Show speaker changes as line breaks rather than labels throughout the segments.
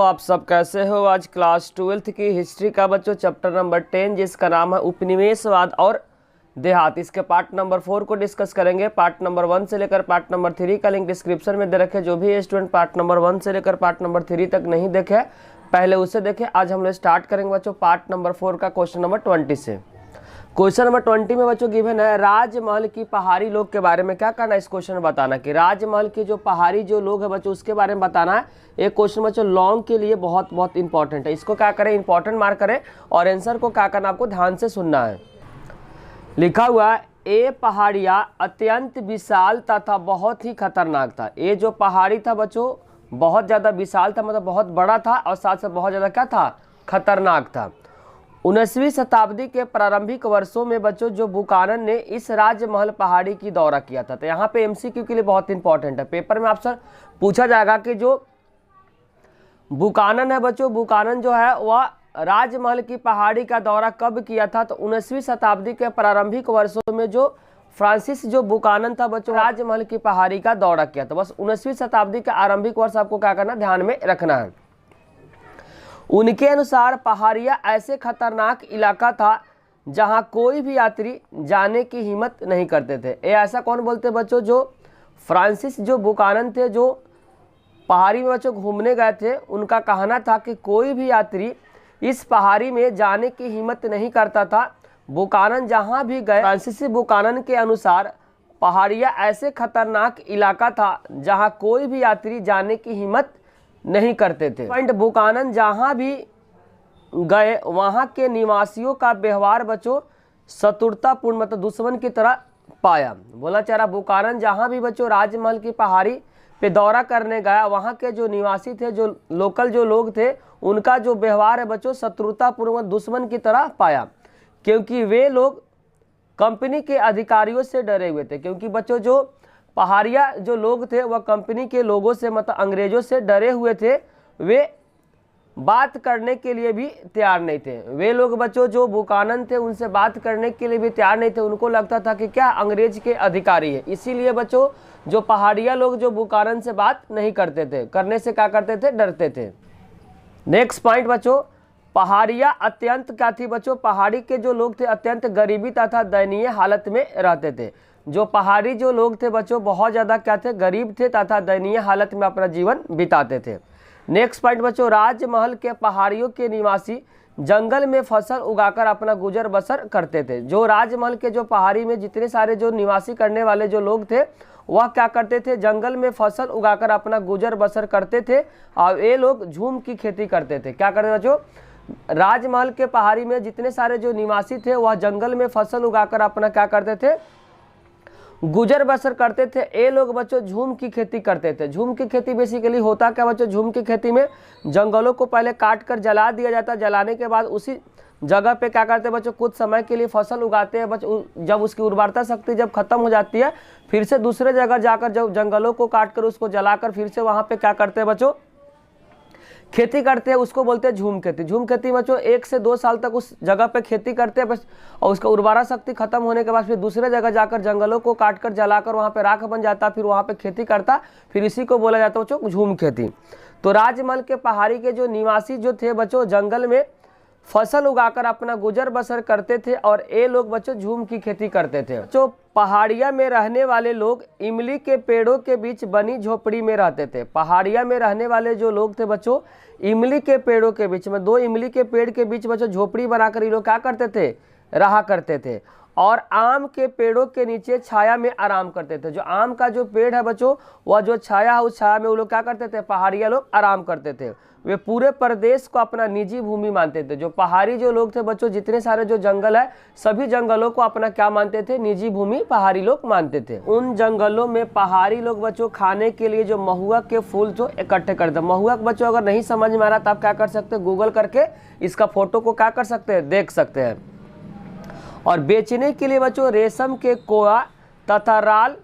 आप सब कैसे हो। आज क्लास 12th की हिस्ट्री का बच्चों चैप्टर नंबर 10 जिसका नाम है उपनिवेशवाद और देहात, इसके पार्ट नंबर 4 को डिस्कस करेंगे। पार्ट नंबर 1 से लेकर पार्ट नंबर 3 का लिंक डिस्क्रिप्शन में दे रखे। जो भी स्टूडेंट पार्ट नंबर 1 से लेकर पार्ट नंबर 3 तक नहीं देखे पहले उसे देखे। आज हम लोग स्टार्ट करेंगे बच्चों पार्ट नंबर 4 का क्वेश्चन नंबर 20 से। क्वेश्चन नंबर 20 में बच्चों गिवन है राजमहल की पहाड़ी लोग के बारे में क्या करना है। इस क्वेश्चन में बताना कि राजमहल के जो पहाड़ी जो लोग हैं बच्चों उसके बारे में बताना है। एक क्वेश्चन बच्चों लॉन्ग के लिए बहुत इंपॉर्टेंट है। इसको क्या करें, इंपॉर्टेंट मार्क करें और आंसर को क्या करना आपको ध्यान से सुनना है। लिखा हुआ है ये पहाड़ियाँ अत्यंत विशाल तथा बहुत ही खतरनाक था। ये जो पहाड़ी था बच्चों बहुत ज़्यादा विशाल था, मतलब बहुत बड़ा था और साथ साथ बहुत ज़्यादा क्या था, खतरनाक था। 19वीं शताब्दी के प्रारंभिक वर्षों में बच्चों जो बुकानन ने इस राजमहल पहाड़ी की दौरा किया था। तो यहाँ पे एमसीक्यू के लिए बहुत इंपॉर्टेंट है। पेपर में आपसे पूछा जाएगा कि जो बुकानन है बच्चों, बुकानन जो है वह राजमहल की पहाड़ी का दौरा कब किया था। तो 19वीं शताब्दी के प्रारंभिक वर्षों में जो फ्रांसिस जो बुकानन था बच्चों राजमहल की पहाड़ी का दौरा किया था। बस 19वीं शताब्दी के आरंभिक वर्ष आपको क्या करना, ध्यान में रखना है। उनके अनुसार पहाड़ियाँ ऐसे खतरनाक इलाका था जहां कोई भी यात्री जाने की हिम्मत नहीं करते थे। ये ऐसा कौन बोलते बच्चों, जो फ्रांसिस जो बुकानन थे जो पहाड़ी में बच्चों घूमने गए थे, उनका कहना था कि कोई भी यात्री इस पहाड़ी में जाने की हिम्मत नहीं करता था। बुकानन जहां भी गए, फ्रांसिस बुकानन के अनुसार पहाड़ियाँ ऐसे खतरनाक इलाका था जहां कोई भी यात्री जाने की हिम्मत नहीं करते थे। पॉइंट बुकानन जहां भी गए वहां के निवासियों का व्यवहार बच्चों शत्रुतापूर्ण, मतलब दुश्मन की तरह पाया। बोला चाह रहा बुकानन जहां भी बच्चों राजमहल की पहाड़ी पे दौरा करने गया, वहां के जो निवासी थे, जो लोकल जो लोग थे, उनका जो व्यवहार है बच्चों शत्रुतापूर्ण दुश्मन की तरह पाया, क्योंकि वे लोग कंपनी के अधिकारियों से डरे हुए थे। क्योंकि बच्चों जो पहाड़िया जो लोग थे वह कंपनी के लोगों से, मतलब अंग्रेजों से डरे हुए थे। वे बात करने के लिए भी तैयार नहीं थे। वे लोग बच्चों जो बुकानन थे उनसे बात करने के लिए भी तैयार नहीं थे। उनको लगता था कि क्या अंग्रेज के अधिकारी है, इसीलिए बच्चों जो पहाड़िया लोग जो बुकानन से बात नहीं करते थे, करने से क्या करते थे, डरते थे। नेक्स्ट पॉइंट बच्चों, पहाड़िया अत्यंत क्या थी बच्चों, पहाड़ी के जो लोग थे अत्यंत गरीबी तथा दयनीय हालत में रहते थे। जो पहाड़ी जो लोग थे बच्चों बहुत ज़्यादा क्या थे, गरीब थे तथा दयनीय हालत में अपना जीवन बिताते थे। नेक्स्ट पॉइंट बच्चों, राजमहल के पहाड़ियों के निवासी जंगल में फसल उगाकर अपना गुजर बसर करते थे। जो राजमहल के जो पहाड़ी में जितने सारे जो निवासी करने वाले जो लोग थे वह क्या करते थे, जंगल में फसल उगाकर अपना गुजर बसर करते थे। और ये लोग झूम की खेती करते थे। क्या करते बच्चों, राजमहल के पहाड़ी में जितने सारे जो निवासी थे वह जंगल में फसल उगाकर अपना क्या करते थे, गुजर बसर करते थे। ये लोग बच्चों झूम की खेती करते थे। झूम की खेती बेसिकली होता क्या बच्चों, झूम की खेती में जंगलों को पहले काट कर जला दिया जाता है। जलाने के बाद उसी जगह पे क्या करते हैं बच्चों, कुछ समय के लिए फसल उगाते हैं बच्चों। जब उसकी उर्वरता शक्ति जब खत्म हो जाती है, फिर से दूसरे जगह जाकर जब जंगलों को काट कर उसको जलाकर फिर से वहाँ पे क्या करते हैं बच्चों, खेती करते हैं। उसको बोलते हैं झूम खेती। झूम खेती बच्चों 1 से 2 साल तक उस जगह पे खेती करते हैं बस, और उसका उर्वरा शक्ति खत्म होने के बाद फिर दूसरे जगह जाकर जंगलों को काटकर जलाकर वहाँ पे राख बन जाता, फिर वहाँ पे खेती करता, फिर इसी को बोला जाता है बच्चों झूम खेती। तो राजमहल के पहाड़ी के जो निवासी जो थे बच्चों जंगल में फसल उगाकर अपना गुजर बसर करते थे और ये लोग बच्चों झूम की खेती करते थे। जो पहाड़िया में रहने वाले लोग इमली के पेड़ों के बीच बनी झोपड़ी में रहते थे। पहाड़िया में रहने वाले जो लोग थे बच्चों इमली के पेड़ों के बीच में, 2 इमली के पेड़ के बीच बच्चों झोपड़ी बनाकर ये लोग क्या करते थे, रहा करते थे। और आम के पेड़ों के नीचे छाया में आराम करते थे। जो आम का जो पेड़ है बच्चों वह जो छाया है उस छाया में वो लोग क्या करते थे, पहाड़िया लोग आराम करते थे। वे पूरे प्रदेश को अपना निजी भूमि मानते थे। जो पहाड़ी जो लोग थे बच्चों जितने सारे जो जंगल है सभी जंगलों को अपना क्या मानते थे, निजी भूमि पहाड़ी लोग मानते थे। उन जंगलों में पहाड़ी लोग बच्चों खाने के लिए जो महुआ के फूल जो इकट्ठे करते। महुआ बच्चों अगर नहीं समझ में आ रहा तो आप क्या कर सकते हैं, गूगल करके इसका फोटो को क्या कर सकते हैं, देख सकते हैं। और बेचने के लिए बच्चों रेशम के कोया तथा राल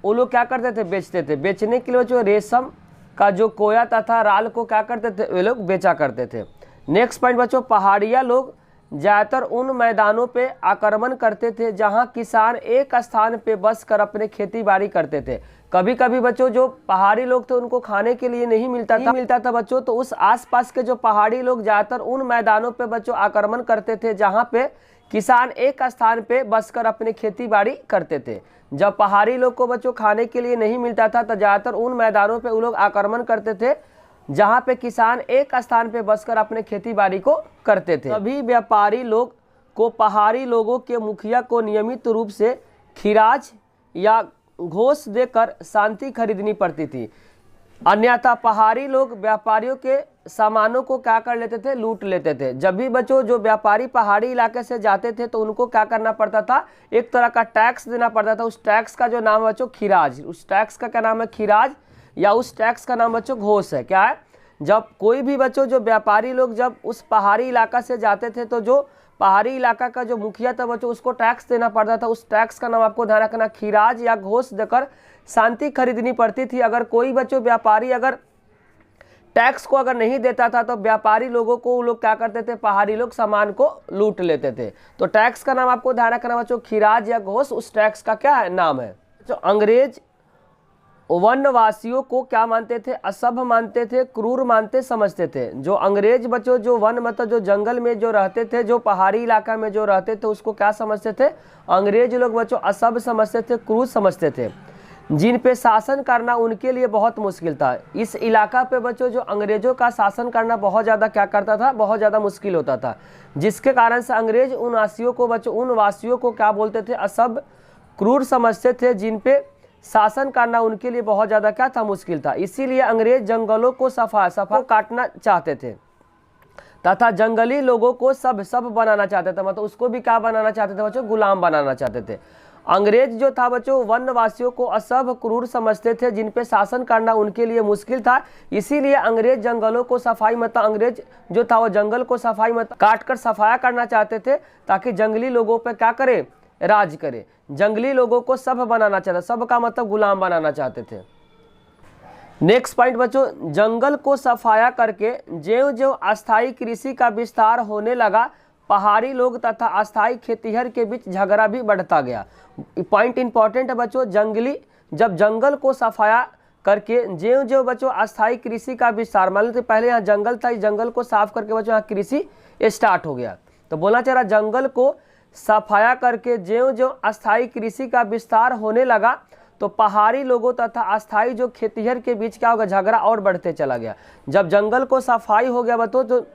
वो लोग क्या करते थे, बेचते थे। बेचने के लिए बच्चों रेशम का जो कोया तथा राल को क्या करते थे, वे लोग बेचा करते थे। नेक्स्ट पॉइंट बच्चों, पहाड़िया लोग ज्यादातर उन मैदानों पे आक्रमण करते थे जहां किसान एक स्थान पे बस कर अपने खेती बाड़ी करते थे। कभी कभी बच्चों जो पहाड़ी लोग थे उनको खाने के लिए नहीं मिलता था बच्चों, तो उस आसपास के जो पहाड़ी लोग ज्यादातर उन मैदानों पे बच्चों आक्रमण करते थे जहां पे किसान एक स्थान पे बस कर अपनी खेती बाड़ी करते थे। जब पहाड़ी लोग को बच्चों खाने के लिए नहीं मिलता था तो ज्यादातर उन मैदानों पे वो लोग आक्रमण करते थे जहां पे किसान एक स्थान पे बसकर अपने खेती बाड़ी को करते थे। सभी व्यापारी लोग को पहाड़ी लोगों के मुखिया को नियमित रूप से खिराज या घोष देकर शांति खरीदनी पड़ती थी, अन्यथा पहाड़ी लोग व्यापारियों के सामानों को क्या कर लेते थे, लूट लेते थे। जब भी बच्चों जो व्यापारी पहाड़ी इलाके से जाते थे तो उनको क्या करना पड़ता था, एक तरह का टैक्स देना पड़ता था। उस टैक्स का जो नाम है बच्चों खिराज, उस टैक्स का क्या नाम है, खिराज, या उस टैक्स का नाम बच्चों घोष है। क्या है, जब कोई भी बच्चों जो व्यापारी लोग जब उस पहाड़ी इलाका से जाते थे तो जो पहाड़ी इलाका का जो मुखिया था बच्चों उसको टैक्स देना पड़ता था। उस टैक्स का नाम आपको ध्यान रखना खिराज या घोष देकर शांति खरीदनी पड़ती थी। अगर कोई बच्चों व्यापारी अगर टैक्स को अगर नहीं देता था तो व्यापारी लोगों को वो लोग क्या करते थे, पहाड़ी लोग सामान को लूट लेते थे। तो टैक्स का नाम आपको ध्यान रखना बच्चों खिराज या घोष उस टैक्स का क्या है, नाम है। जो अंग्रेज वनवासियों को क्या मानते थे, असभ्य मानते थे, क्रूर मानते समझते थे। जो अंग्रेज बच्चों जो वन मतलब जो जंगल में जो रहते थे, जो पहाड़ी इलाका में जो रहते थे उसको क्या समझते थे, अंग्रेज लोग बच्चों असभ्य समझते थे, क्रूर समझते थे, जिन पे शासन करना उनके लिए बहुत मुश्किल था। इस इलाका पे बच्चों जो अंग्रेजों का शासन करना बहुत ज़्यादा क्या करता था, बहुत ज़्यादा मुश्किल होता था, जिसके कारण से अंग्रेज उन वासियों को बच्चों उन वासियों को क्या बोलते थे, असभ्य क्रूर समझते थे, जिन पे शासन करना उनके लिए बहुत ज़्यादा क्या था, मुश्किल था। इसीलिए अंग्रेज जंगलों को सफा काटना चाहते थे तथा जंगली लोगों को सब बनाना चाहते थे, मतलब उसको भी क्या बनाना चाहते थे बच्चों, गुलाम बनाना चाहते थे। अंग्रेज जो था बच्चों वनवासियों को असभ्य क्रूर समझते थे, जिन पे शासन करना उनके लिए मुश्किल था। इसीलिए अंग्रेज जंगलों को सफाई मतलब अंग्रेज जो था वो जंगल को सफाई मतलब काट कर सफाया करना चाहते थे ताकि जंगली लोगों पे क्या करे, राज करे। जंगली लोगों को सब बनाना चाहते, सब का मतलब गुलाम बनाना चाहते थे। नेक्स्ट पॉइंट बच्चों, जंगल को सफाया करके ज्यों ज्यों अस्थायी कृषि का विस्तार होने लगा, पहाड़ी लोग तथा अस्थायी खेतीहर के बीच झगड़ा भी बढ़ता गया। पॉइंट इंपॉर्टेंट है बच्चों, जब जंगल को सफाया करके ज्यों ज्यों बच्चों अस्थायी कृषि का विस्तार, मान लो पहले यहाँ जंगल था, इस जंगल को साफ करके बच्चों यहाँ कृषि स्टार्ट हो गया। तो बोलना चाह रहा जंगल को सफाया करके ज्यों ज्यों अस्थायी कृषि का विस्तार होने लगा तो पहाड़ी लोगों तथा अस्थायी जो खेतीहर के बीच क्या होगा, झगड़ा और बढ़ते चला गया। जब जंगल को सफाई हो गया बच्चों तो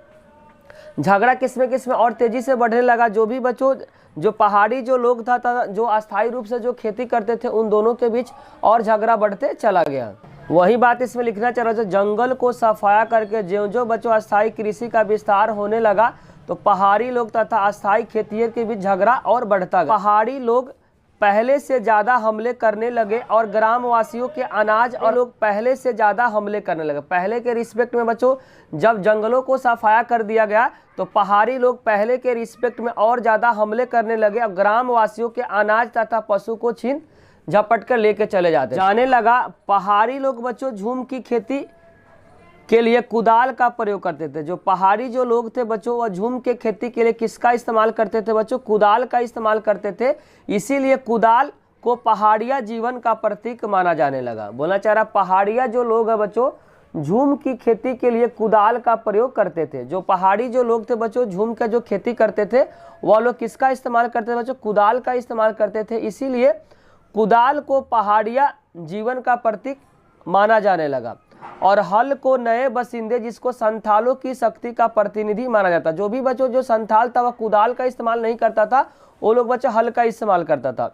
झगड़ा किसमें और तेजी से बढ़ने लगा। जो भी बच्चों जो पहाड़ी जो लोग था जो अस्थायी रूप से जो खेती करते थे उन दोनों के बीच और झगड़ा बढ़ते चला गया। वही बात इसमें लिखना चाह रहा था, जंगल को सफाया करके ज्यों ज्यों बच्चों अस्थायी कृषि का विस्तार होने लगा तो पहाड़ी लोग तथा अस्थायी खेतीहर के बीच झगड़ा और बढ़ता गया। पहाड़ी लोग पहले से ज़्यादा हमले करने लगे और ग्रामवासियों के अनाज और लोग पहले से ज़्यादा हमले करने लगे। पहले के रिस्पेक्ट में बच्चों जब जंगलों को सफाया कर दिया गया तो पहाड़ी लोग पहले के रिस्पेक्ट में और ज़्यादा हमले करने लगे और ग्रामवासियों के अनाज तथा पशु को छीन झपट कर लेके चले जाने लगा। पहाड़ी लोग बच्चों झूम की खेती के लिए कुदाल का प्रयोग करते थे। जो पहाड़ी जो लोग थे बच्चों वह झूम के खेती के लिए किसका इस्तेमाल करते थे बच्चों, कुदाल का इस्तेमाल करते थे। इसीलिए कुदाल को पहाड़िया जीवन का प्रतीक माना जाने लगा। बोलना चाह रहा पहाड़िया जो लोग हैं बच्चों झूम की खेती के लिए कुदाल का प्रयोग करते थे। जो पहाड़ी जो लोग थे बच्चों झूम का जो खेती करते थे वह लोग किसका इस्तेमाल करते थे बच्चों, कुदाल का इस्तेमाल करते थे। इसीलिए कुदाल को पहाड़िया जीवन का प्रतीक माना जाने लगा। और हल को नए बसिंदे जिसको संथालों की शक्ति का प्रतिनिधि माना जाता। जो भी बच्चों जो संथाल था वह कुदाल का इस्तेमाल नहीं करता था, वो लोग बच्चों हल का इस्तेमाल करता था।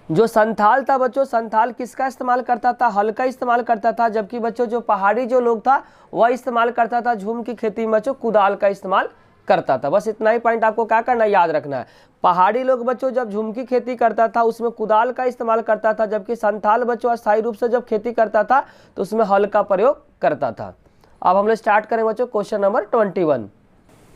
जो संथाल था बच्चों, संथाल किसका इस्तेमाल करता था, हल का इस्तेमाल करता था। जबकि बच्चों जो पहाड़ी जो लोग था वह इस्तेमाल करता था झूम की खेती में बच्चों कुदाल का इस्तेमाल करता था। बस इतना ही पॉइंट आपको क्या करना है, याद रखना है। पहाड़ी लोग बच्चों जब झूम की खेती करता था उसमें कुदाल का इस्तेमाल करता था, जबकि संथाल बच्चों अस्थायी रूप से जब खेती करता था तो उसमें हल का प्रयोग करता था। अब हम लोग स्टार्ट करें बच्चों क्वेश्चन नंबर 21।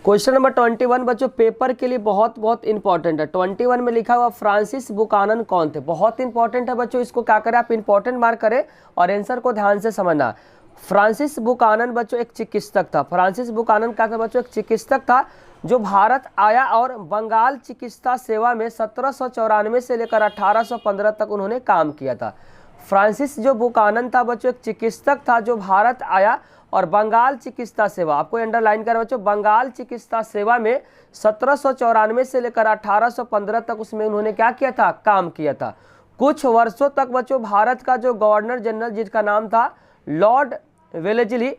क्वेश्चन नंबर 21 बच्चों पेपर के लिए बहुत इंपॉर्टेंट है। 21 में लिखा हुआ फ्रांसिस बुकानन कौन थे, बहुत इंपॉर्टेंट है बच्चों। इसको क्या करें आप इंपॉर्टेंट मार्क करें और आंसर को ध्यान से समझना। फ्रांसिस बुकानन बच्चों एक चिकित्सक था। फ्रांसिस बुकानन क्या था बच्चों? एक चिकित्सक था जो भारत आया और बंगाल चिकित्सा सेवा में 1794 से लेकर 1815 तक उन्होंने काम किया था। फ्रांसिस जो बुकानन था बच्चों एक चिकित्सक था जो भारत आया और बंगाल चिकित्सा सेवा, आपको अंडरलाइन करें बच्चों, बंगाल चिकित्सा सेवा में 1794 से लेकर 1815 तक उसमें उन्होंने क्या किया था? काम किया था। कुछ वर्षों तक बच्चों भारत का जो गवर्नर जनरल जिसका नाम था लॉर्ड वेलेस्ली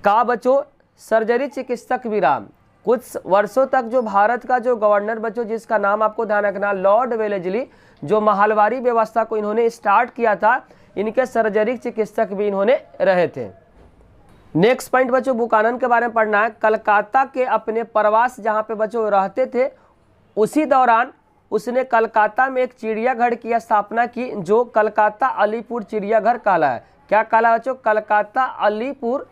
का बच्चों सर्जरी चिकित्सक भी रहा। कुछ वर्षों तक जो भारत का जो गवर्नर बच्चों जिसका नाम आपको ध्यान रखना लॉर्ड वेलेस्ली, जो महलवारी व्यवस्था को इन्होंने स्टार्ट किया था, इनके सर्जरी चिकित्सक भी इन्होंने रहे थे। नेक्स्ट पॉइंट बच्चों बुकानन के बारे में पढ़ना है। कलकत्ता के अपने प्रवास जहाँ पे बच्चों रहते थे उसी दौरान उसने कलकत्ता में एक चिड़ियाघर की स्थापना की जो कलकत्ता अलीपुर चिड़ियाघर कहला है। क्या कहला बच्चों? कलकत्ता अलीपुर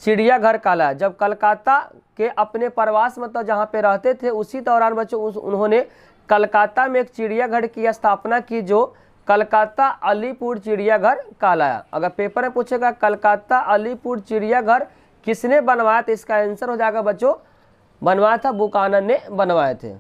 चिड़ियाघर कहला है। जब कलकत्ता के अपने प्रवास मतलब जहाँ पे रहते थे उसी दौरान बच्चों उन्होंने कलकत्ता में एक चिड़ियाघर की स्थापना की जो कलकत्ता अलीपुर चिड़ियाघर कहलाया। अगर पेपर में पूछेगा कलकत्ता अलीपुर चिड़ियाघर किसने बनवाया तो इसका आंसर हो जाएगा बच्चों बनवाया था बुकानन ने बनवाए थे।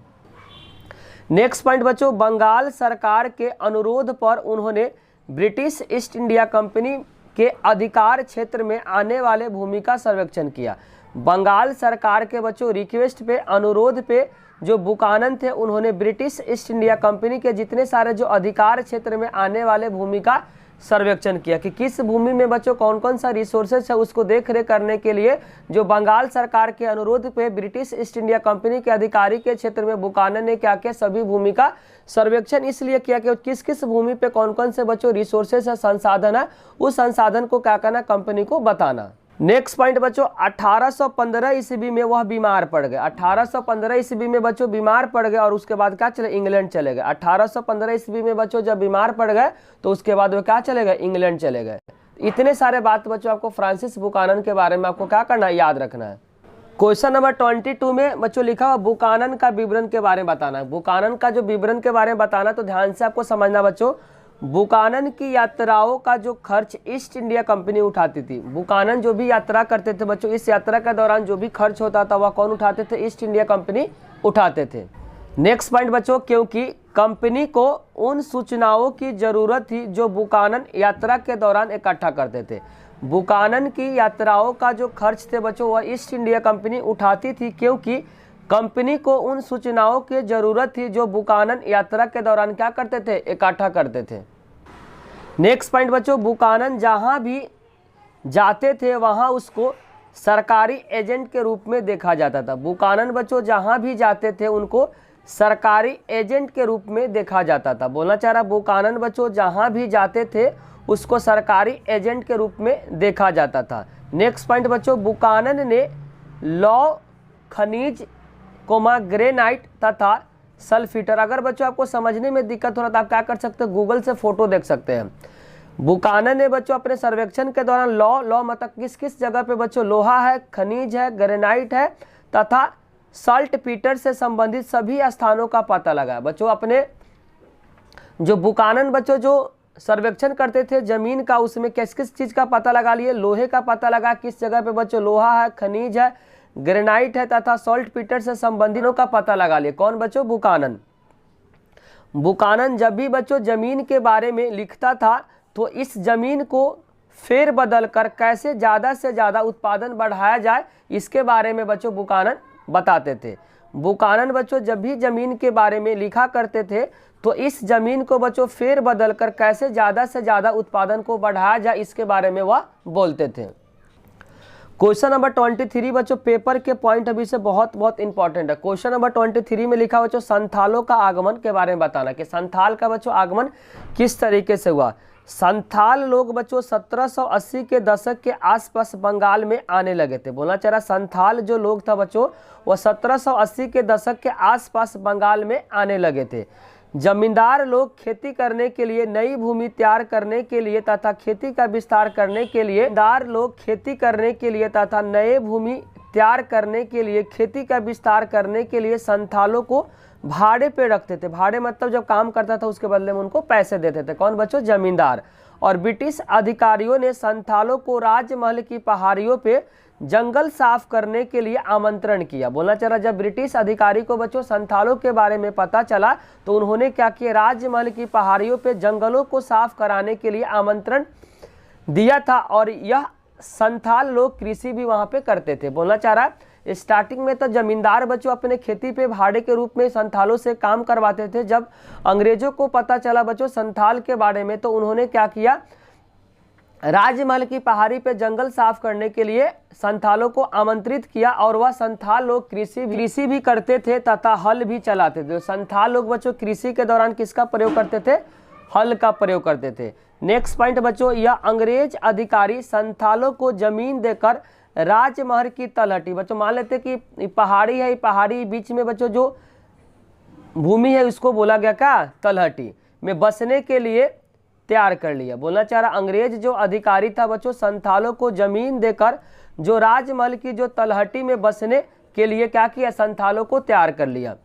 नेक्स्ट पॉइंट बच्चों बंगाल सरकार के अनुरोध पर उन्होंने ब्रिटिश ईस्ट इंडिया कंपनी के अधिकार क्षेत्र में आने वाले भूमि का सर्वेक्षण किया। बंगाल सरकार के बच्चों रिक्वेस्ट पे अनुरोध पे जो बुकानन थे उन्होंने ब्रिटिश ईस्ट इंडिया कंपनी के जितने सारे जो अधिकार क्षेत्र में आने वाले भूमि का सर्वेक्षण किया कि किस भूमि में बच्चों कौन कौन सा रिसोर्सेज है उसको देख रेख करने के लिए जो बंगाल सरकार के अनुरोध पे ब्रिटिश ईस्ट इंडिया कंपनी के अधिकारी के क्षेत्र में बुकानन ने क्या किया? सभी भूमि का सर्वेक्षण इसलिए किया कि किस किस भूमि पे कौन कौन से बच्चों रिसोर्सेज है, संसाधन है, उस संसाधन को क्या करना कंपनी को बताना। नेक्स्ट पॉइंट बच्चों 1815 ईस्वी में वह बीमार पड़ गए। 1815 ईस्वी में बच्चों बीमार पड़ गए और उसके बाद क्या चले? इंग्लैंड चले गए। 1815 ईस्वी में बच्चों जब बीमार पड़ गए तो उसके बाद वो क्या चले गए? इंग्लैंड चले गए। इतने सारे बात बच्चों आपको फ्रांसिस बुकानन के बारे में आपको क्या करना है? याद रखना है। क्वेश्चन नंबर 22 में बच्चों लिखा हुआ बुकानन का विवरण के बारे में बताना है। बुकानन का जो विवरण के बारे में बताना तो ध्यान से आपको समझना बच्चों बुकानन की यात्राओं का जो खर्च ईस्ट इंडिया कंपनी उठाती थी। बुकानन जो भी यात्रा करते थे बच्चों इस यात्रा के दौरान जो भी खर्च होता था वह कौन उठाते थे? ईस्ट इंडिया कंपनी उठाते थे। नेक्स्ट पॉइंट बच्चों क्योंकि कंपनी को उन सूचनाओं की जरूरत थी जो बुकानन यात्रा के दौरान इकट्ठा करते थे। बुकानन की यात्राओं का जो खर्च थे बच्चों वह ईस्ट इंडिया कंपनी उठाती थी क्योंकि कंपनी को उन सूचनाओं की जरूरत थी जो बुकानन यात्रा के दौरान क्या करते थे? इकट्ठा करते थे। नेक्स्ट पॉइंट बच्चों बुकानन जहां भी जाते थे वहां उसको सरकारी एजेंट के रूप में देखा जाता था। बुकानन बच्चों जहां भी जाते थे उनको सरकारी एजेंट के रूप में देखा जाता था। बोलना चाह रहा बुकानन बच्चों जहां भी जाते थे उसको सरकारी एजेंट के रूप में देखा जाता था। नेक्स्ट पॉइंट बच्चों बुकानन ने लौ खनिज ग्रेनाइट तथा सल्फीटर, अगर बच्चों आपको समझने में दिक्कत हो रहा तो आप क्या कर सकते हैं? गूगल से फोटो देख सकते हैं। बुकानन ने बच्चों अपने सर्वेक्षण के दौरान लौ मतलब किस किस जगह पे बच्चों लोहा है, खनिज है, ग्रेनाइट है तथा सल्ट पीटर से संबंधित सभी स्थानों का पता लगाया। बच्चों अपने जो बुकानन बच्चों जो सर्वेक्षण करते थे जमीन का उसमें किस किस चीज का पता लगा लिए? लोहे का पता लगा, किस जगह पे बच्चों लोहा है, खनिज है, ग्रेनाइट है तथा सॉल्ट पीटर से संबंधितों का पता लगा लिए। कौन बच्चों? बुकानन। बुकानन जब भी बच्चों जमीन के बारे में लिखता था तो इस जमीन को फेर बदल कर कैसे ज़्यादा से ज़्यादा उत्पादन बढ़ाया जाए इसके बारे में बच्चों बुकानन बताते थे। बुकानन बच्चों जब भी जमीन के बारे में लिखा करते थे तो इस जमीन को बच्चों फेर बदल कर कैसे ज़्यादा से ज़्यादा उत्पादन को बढ़ाया जाए इसके बारे में वह बोलते थे। क्वेश्चन नंबर 23 बच्चों पेपर के पॉइंट अभी से बहुत इंपॉर्टेंट है। क्वेश्चन नंबर 23 में लिखा बच्चों संथालों का आगमन के बारे में बताना कि संथाल का बच्चों आगमन किस तरीके से हुआ। संथाल लोग बच्चों 1780 के दशक के आसपास बंगाल में आने लगे थे। बोलना चाह रहा संथाल जो लोग था बच्चों वह 1780 के दशक के आसपास बंगाल में आने लगे थे। जमींदार लोग खेती करने के लिए नई भूमि तैयार करने के लिए तथा खेती का विस्तार करने के लिए तथा नए भूमि तैयार करने के लिए खेती का विस्तार करने के लिए संथालों को भाड़े पे रखते थे। भाड़े मतलब जब काम करता था उसके बदले में उनको पैसे देते थे। कौन बच्चों? जमींदार। और ब्रिटिश अधिकारियों ने संथालों को राजमहल की पहाड़ियों पे जंगल साफ करने के लिए आमंत्रण किया। बोलना चाह रहा, जब ब्रिटिश अधिकारी को बच्चों संथालों के बारे में पता चला तो उन्होंने क्या किया, राजमहल की पहाड़ियों पे जंगलों को साफ कराने के लिए आमंत्रण दिया था। और यह संथाल लोग कृषि भी वहाँ पे करते थे। बोलना चाह रहा है, स्टार्टिंग में तो जमींदार बच्चों अपने खेती पे भाड़े के रूप में संथालों से काम करवाते थे। जब अंग्रेजों को पता चला बच्चों संथाल के बारे में तो उन्होंने क्या किया, राजमहल की पहाड़ी पे जंगल साफ करने के लिए संथालों को आमंत्रित किया। और वह संथाल लोग कृषि भी करते थे तथा हल भी चलाते थे। संथाल लोग बच्चों कृषि के दौरान किसका प्रयोग करते थे, हल का प्रयोग करते थे। नेक्स्ट पॉइंट बच्चों, यह अंग्रेज अधिकारी संथालों को जमीन देकर राजमहल की तलहटी, बच्चों मान लेते कि पहाड़ी है, पहाड़ी बीच में बच्चों जो भूमि है उसको बोला गया क्या, तलहटी में बसने के लिए तैयार कर लिया। बोलना चाह रहा, अंग्रेज जो अधिकारी था बच्चों संथालों को जमीन देकर जो राजमहल की जो तलहटी में बसने के लिए क्या किया, संथालों को तैयार कर लिया।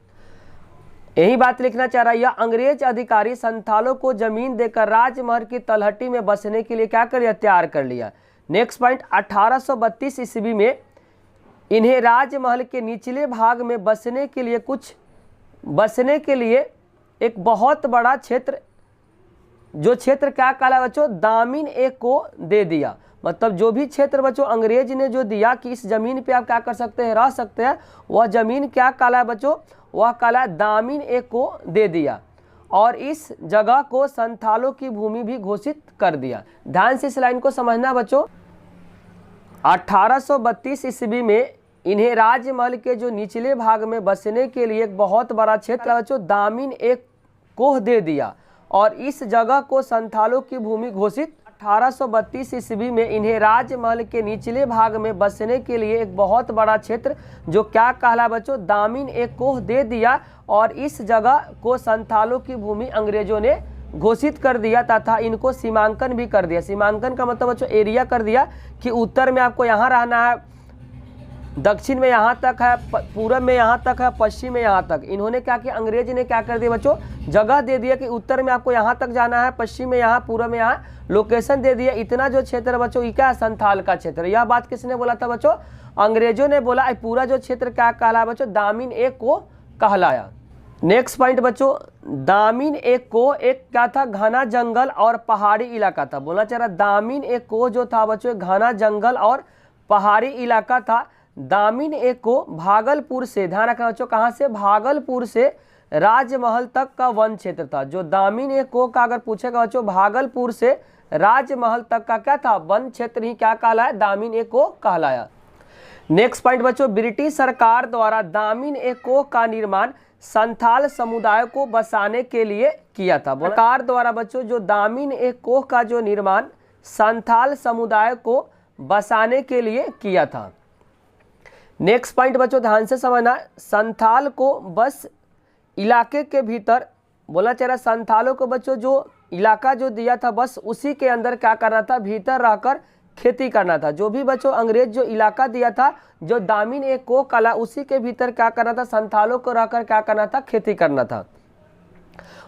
यही बात लिखना चाह रहा है, यह अंग्रेज अधिकारी संथालों को जमीन देकर राजमहल की तलहटी में बसने के लिए क्या कर लिया, तैयार कर लिया। नेक्स्ट पॉइंट, 1832 ईस्वी में इन्हें राजमहल के निचले भाग में बसने के लिए एक बहुत बड़ा क्षेत्र, जो क्षेत्र क्या कहला बच्चों, दामिन एक को दे दिया। मतलब जो भी क्षेत्र बच्चों अंग्रेज ने जो दिया कि इस जमीन पे आप क्या कर सकते हैं, रह सकते हैं, वह जमीन क्या कहला बच्चों, वह कहला दामिन एक को दे दिया। और इस जगह को संथालों की भूमि भी घोषित कर दिया। ध्यान से इस लाइन को समझना बच्चों, 1832 ईस्वी में इन्हें राजमहल के जो निचले भाग में बसने के लिए एक बहुत बड़ा क्षेत्र बच्चों दामिन एक को दे दिया और इस जगह को संथालों की भूमि घोषित। 1832 ईस्वी में इन्हें राजमहल के निचले भाग में बसने के लिए एक बहुत बड़ा क्षेत्र जो क्या कहला बच्चों, दामिन एक को दे दिया और इस जगह को संथालों की भूमि अंग्रेजों ने घोषित कर दिया तथा इनको सीमांकन भी कर दिया। सीमांकन का मतलब बच्चों एरिया कर दिया कि उत्तर में आपको यहाँ रहना है, दक्षिण में यहाँ तक है, पूरब में यहाँ तक है, पश्चिम में यहाँ तक। इन्होंने क्या किया, अंग्रेज ने क्या कर दिया बच्चों, जगह दे दिया कि उत्तर में आपको यहाँ तक जाना है, पश्चिम में यहाँ, पूरब में यहाँ, लोकेशन दे दिया। इतना जो क्षेत्र बच्चों ये क्या है, संथाल का क्षेत्र। यह बात किसने बोला था बच्चों, अंग्रेजों ने बोला। पूरा जो क्षेत्र क्या कहलाया बच्चों, दामिन एक को कहलाया। नेक्स्ट पॉइंट बच्चों, दामिन एक को एक क्या था, घना जंगल और पहाड़ी इलाका था। बोलना चाह रहा, दामिन एक को जो था बच्चों घना जंगल और पहाड़ी इलाका था। दामिन एक को भागलपुर से, ध्यान रखना बच्चों, कहाँ से, भागलपुर से राजमहल तक का वन क्षेत्र था। जो दामिन एक को का अगर पूछेगा बच्चों, भागलपुर से राजमहल तक का क्या था, वन क्षेत्र ही क्या कहलाया, दामिन एक को कहलाया। नेक्स्ट पॉइंट बच्चों, ब्रिटिश सरकार द्वारा दामिन एक को का निर्माण संथाल समुदाय को बसाने के लिए किया था। सरकार द्वारा बच्चों जो दामिन एक को का जो निर्माण संथाल समुदाय को बसाने के लिए किया था। नेक्स्ट पॉइंट बच्चों ध्यान से समझना, संथाल को बस इलाके के भीतर, बोला चाह रहा संथालों को बच्चों जो इलाका जो दिया था बस उसी के अंदर क्या करना था, भीतर रहकर खेती करना था। जो भी बच्चों अंग्रेज जो इलाका दिया था, जो दामिन एक को कला, उसी के भीतर क्या करना था, संथालों को रहकर क्या करना था, खेती करना था।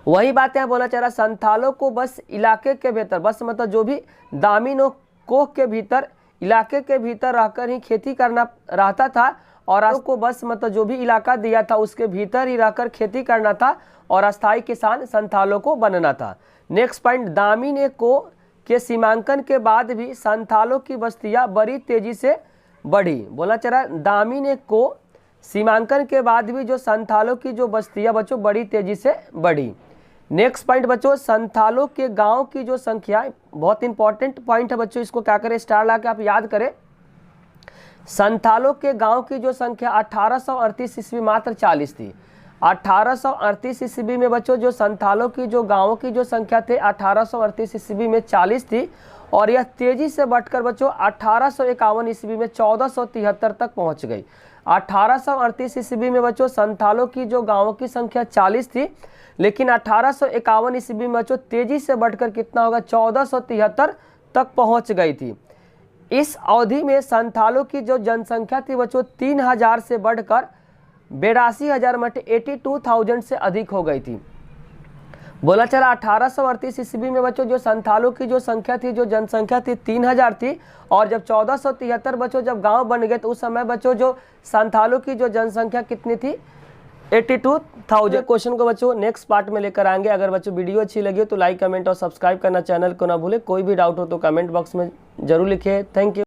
वही बात यहाँ बोला चाह रहा, संथालों को बस इलाके के भीतर, बस मतलब जो भी दामिन कोह के भीतर, इलाके के भीतर रहकर ही खेती करना रहता था और आपको बस मतलब जो भी इलाका दिया था उसके भीतर ही रहकर खेती करना था और अस्थायी किसान संथालों को बनना था। नेक्स्ट पॉइंट, दामिन एक को के सीमांकन के बाद भी संथालों की बस्तियां बड़ी तेजी से बढ़ी। बोला चल रहा है, दामिन एक को सीमांकन के बाद भी जो संथालों की जो बस्तियां बच्चों बड़ी तेजी से बढ़ी। नेक्स्ट पॉइंट बच्चों, संथालों के गांव की जो संख्या, बहुत इंपॉर्टेंट पॉइंट है बच्चों, इसको क्या करें, स्टार ला के आप याद करें। संथालों के गांव की जो संख्या 1838 ईस्वी मात्र 40 थी। 1838 ईस्वी में बच्चों जो संथालों की जो गांवों की जो संख्या थे 1838 ईस्वी में 40 थी और यह तेजी से बढ़कर बच्चों 1851 ईस्वी में 1473 तक पहुंच गई। 1838 ईस्वी में बच्चों संथालों की जो गांवों की संख्या 40 थी, लेकिन 1851 ईस्वी में बच्चों तेजी से बढ़कर कितना होगा, 1473 तक पहुंच गई थी। इस अवधि में संथालों की जो जनसंख्या थी बच्चों 3000 से बढ़कर 82,000 मतलब 82,000 से अधिक हो गई थी। बोला चला 1838 ईस्वी में बच्चों जो संथालों की जो संख्या थी, जो जनसंख्या थी 3000 थी। और जब 1473 बच्चों जब गांव बन गए तो उस समय बच्चों जो संथालों की जो जनसंख्या कितनी थी, 82,000। क्वेश्चन को बच्चों नेक्स्ट पार्ट में लेकर आएंगे। अगर बच्चों वीडियो अच्छी लगी हो तो लाइक, कमेंट और सब्सक्राइब करना चैनल को ना भूले। कोई भी डाउट हो तो कमेंट बॉक्स में जरूर लिखिए। Thank you.